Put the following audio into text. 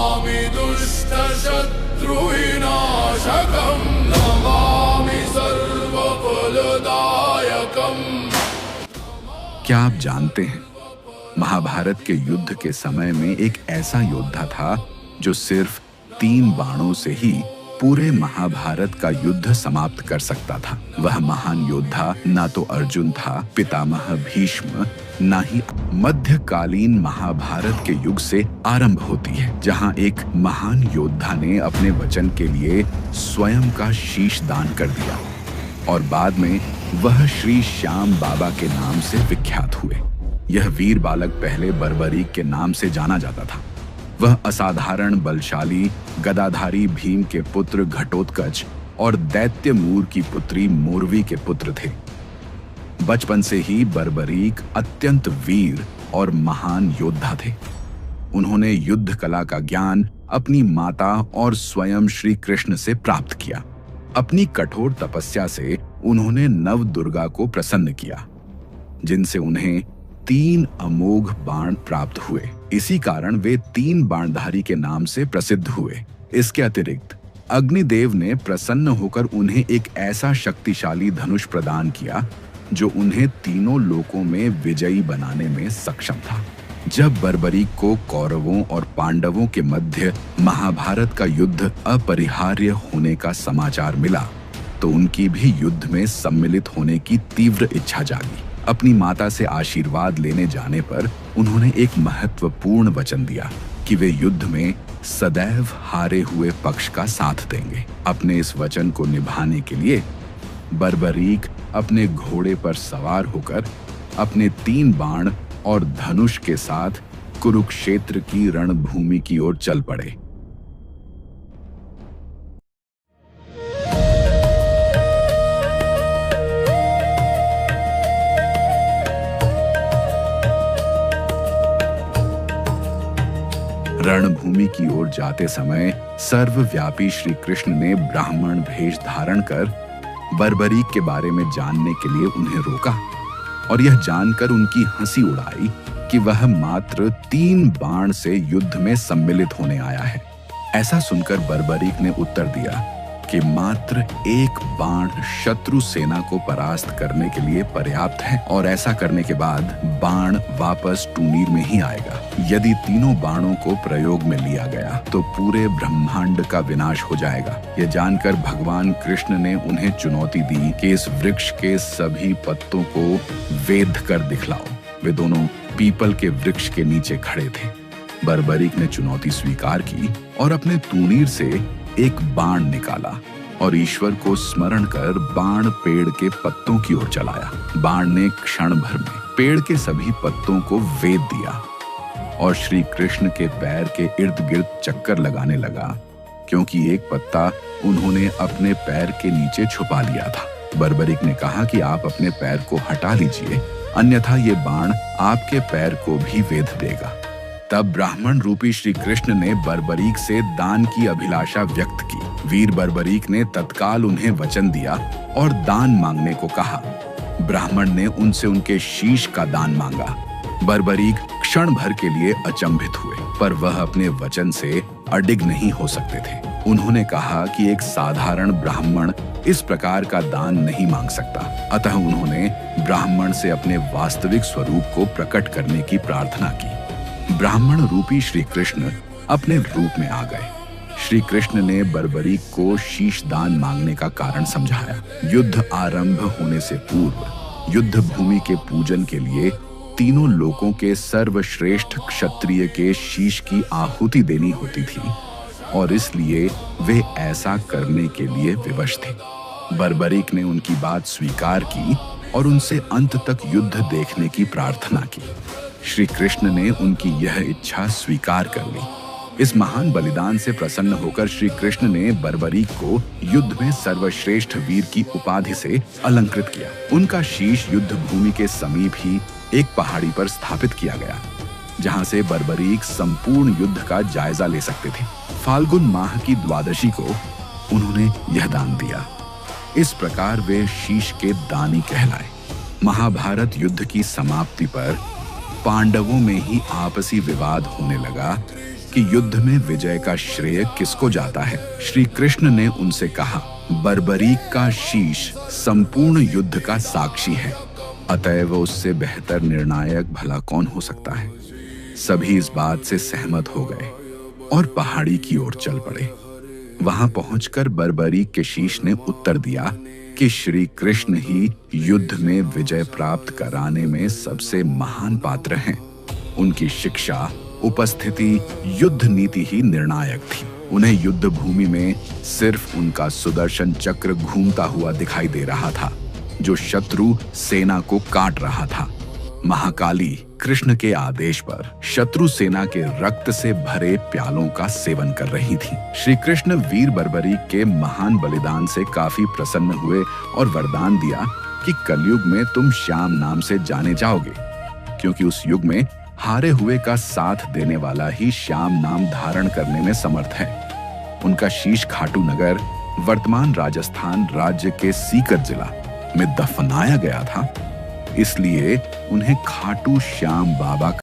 नमामि दुष्टशत्रुविनाशकं नमामि सर्वफलदायकम्। क्या आप जानते हैं, महाभारत के युद्ध के समय में एक ऐसा योद्धा था जो सिर्फ 3 बाणों से ही पूरे महाभारत का युद्ध समाप्त कर सकता था। वह महान योद्धा ना तो अर्जुन था, पितामह भीष्म, ना ही मध्यकालीन महाभारत के युग से आरंभ होती है, जहां एक महान योद्धा ने अपने वचन के लिए स्वयं का शीश दान कर दिया और बाद में वह श्री श्याम बाबा के नाम से विख्यात हुए। यह वीर बालक पहले बर्बरीक के नाम से जाना जाता था। वह असाधारण बलशाली गदाधारी भीम के पुत्र घटोत्कच और दैत्य मूर की पुत्री मोरवी के पुत्र थे। बचपन से ही बर्बरीक अत्यंत वीर और महान योद्धा थे। उन्होंने युद्ध कला का ज्ञान अपनी माता और स्वयं श्री कृष्ण से प्राप्त किया। अपनी कठोर तपस्या से उन्होंने नव दुर्गा को प्रसन्न किया, जिनसे उन्हें 3 अमोघ बाण प्राप्त हुए। इसी कारण वे 3 बाणधारी के नाम से प्रसिद्ध हुए। इसके अतिरिक्त अग्निदेव ने प्रसन्न होकर उन्हें एक ऐसा शक्तिशाली धनुष प्रदान किया जो उन्हें तीनों लोकों में विजयी बनाने में सक्षम था। जब बर्बरीक को कौरवों और पांडवों के मध्य महाभारत का युद्ध अपरिहार्य होने का समाचार मिला तो उनकी भी युद्ध में सम्मिलित होने की तीव्र इच्छा जागी। अपनी माता से आशीर्वाद लेने जाने पर उन्होंने एक महत्वपूर्ण वचन दिया कि वे युद्ध में सदैव हारे हुए पक्ष का साथ देंगे। अपने इस वचन को निभाने के लिए बर्बरीक अपने घोड़े पर सवार होकर अपने 3 बाण और धनुष के साथ कुरुक्षेत्र की रणभूमि की ओर चल पड़े। रणभूमि की ओर जाते समय सर्वव्यापी श्री कृष्ण ने ब्राह्मण भेष धारण कर बर्बरीक के बारे में जानने के लिए उन्हें रोका और यह जानकर उनकी हंसी उड़ाई कि वह मात्र 3 बाण से युद्ध में सम्मिलित होने आया है। ऐसा सुनकर बर्बरीक ने उत्तर दिया कि मात्र 1 बाण शत्रु सेना को परास्त करने के लिए पर्याप्त है और ऐसा करने के बाद बाण वापस टूनीर में ही आएगा। यदि तीनों बाणों को प्रयोग में लिया गया तो पूरे ब्रह्मांड का विनाश हो जाएगा। यह जानकर भगवान कृष्ण ने उन्हें चुनौती दी कि इस वृक्ष के सभी पत्तों को वेध कर दिखलाओ। वे दोनों पीपल के वृक्ष के नीचे खड़े थे। बर्बरीक ने चुनौती स्वीकार की और अपने तूणीर से एक बाण निकाला और ईश्वर को स्मरण कर बाण पेड़ के पत्तों की ओर चलाया। बाण ने क्षण भर में पेड़ के सभी पत्तों को वेध दिया और श्री कृष्ण के पैर के इर्द गिर्द चक्कर लगाने लगा, क्योंकि एक पत्ता उन्होंने अपने पैर के नीचे छुपा लिया था। बर्बरीक ने कहा कि आप अपने पैर को हटा लीजिए, अन्यथा ये बाण आपके पैर को भी वेध देगा। तब ब्राह्मण रूपी श्री कृष्ण ने बर्बरीक से दान की अभिलाषा व्यक्त की। वीर बर्बरीक ने तत्काल उन्हें वचन दिया और दान मांगने को कहा। ब्राह्मण ने उनसे उनके शीश का दान मांगा। बर्बरीक क्षण भर के लिए अचंभित हुए, पर वह अपने वचन से अडिग नहीं हो सकते थे। उन्होंने कहा कि एक साधारण ब्राह्मण इस प्रकार का दान नहीं मांग सकता। अतः उन्होंने ब्राह्मण से अपने वास्तविक स्वरूप को प्रकट करने की प्रार्थना की। ब्राह्मण रूपी श्री कृष्ण अपने रूप में आ गए। श्री कृष्ण ने बर्बरीक को शीश दान मांगने का कारण समझाया। युद्ध आरंभ होने से पूर्व युद्ध भूमि के पूजन के लिए तीनों लोकों के सर्वश्रेष्ठ क्षत्रिय के शीश की आहुति देनी होती थी और इसलिए वे ऐसा करने के लिए विवश थे। बर्बरीक ने उनकी बात स्वीकार की और उनसे अंत तक युद्ध देखने की प्रार्थना की। श्री कृष्ण ने उनकी यह इच्छा स्वीकार कर ली। इस महान बलिदान से प्रसन्न होकर श्री कृष्ण ने बर्बरीक को युद्ध में सर्वश्रेष्ठ वीर की उपाधि से अलंकृत किया। उनका शीश युद्ध भूमि के समीप ही एक पहाड़ी पर स्थापित किया गया, जहां से बर्बरीक संपूर्ण युद्ध का जायजा ले सकते थे। फाल्गुन माह की द्वादशी को उन्होंने यह दान दिया। इस प्रकार वे शीश के दानी कहलाए। महाभारत युद्ध की समाप्ति पर पांडवों में ही आपसी विवाद होने लगा कि युद्ध में विजय का श्रेय किसको जाता है। श्री कृष्ण ने उनसे कहा, बर्बरीक का शीश संपूर्ण युद्ध का साक्षी है, अतएव उससे बेहतर निर्णायक भला कौन हो सकता है। सभी इस बात से सहमत हो गए और पहाड़ी की ओर चल पड़े। वहां पहुंचकर बर्बरीक के शीश ने उत्तर दिया कि श्री कृष्ण ही युद्ध में विजय प्राप्त कराने में सबसे महान पात्र हैं। उनकी शिक्षा, उपस्थिति, युद्ध नीति ही निर्णायक थी। उन्हें युद्ध भूमि में सिर्फ उनका सुदर्शन चक्र घूमता हुआ दिखाई दे रहा था, जो शत्रु सेना को काट रहा था। महाकाली कृष्ण के आदेश पर शत्रु सेना के रक्त से भरे प्यालों का सेवन कर रही थी। श्री कृष्ण वीर बर्बरीक के महान बलिदान से काफी प्रसन्न हुए और वरदान दिया कि कलयुग में तुम श्याम नाम से जाने जाओगे, क्योंकि उस युग में हारे हुए का साथ देने वाला ही श्याम नाम धारण करने में समर्थ है। उनका शीश खाटू नगर, वर्तमान राजस्थान राज्य के सीकर जिला में दफनाया गया था, इसलिए उन्हें खाटू श्याम बाबा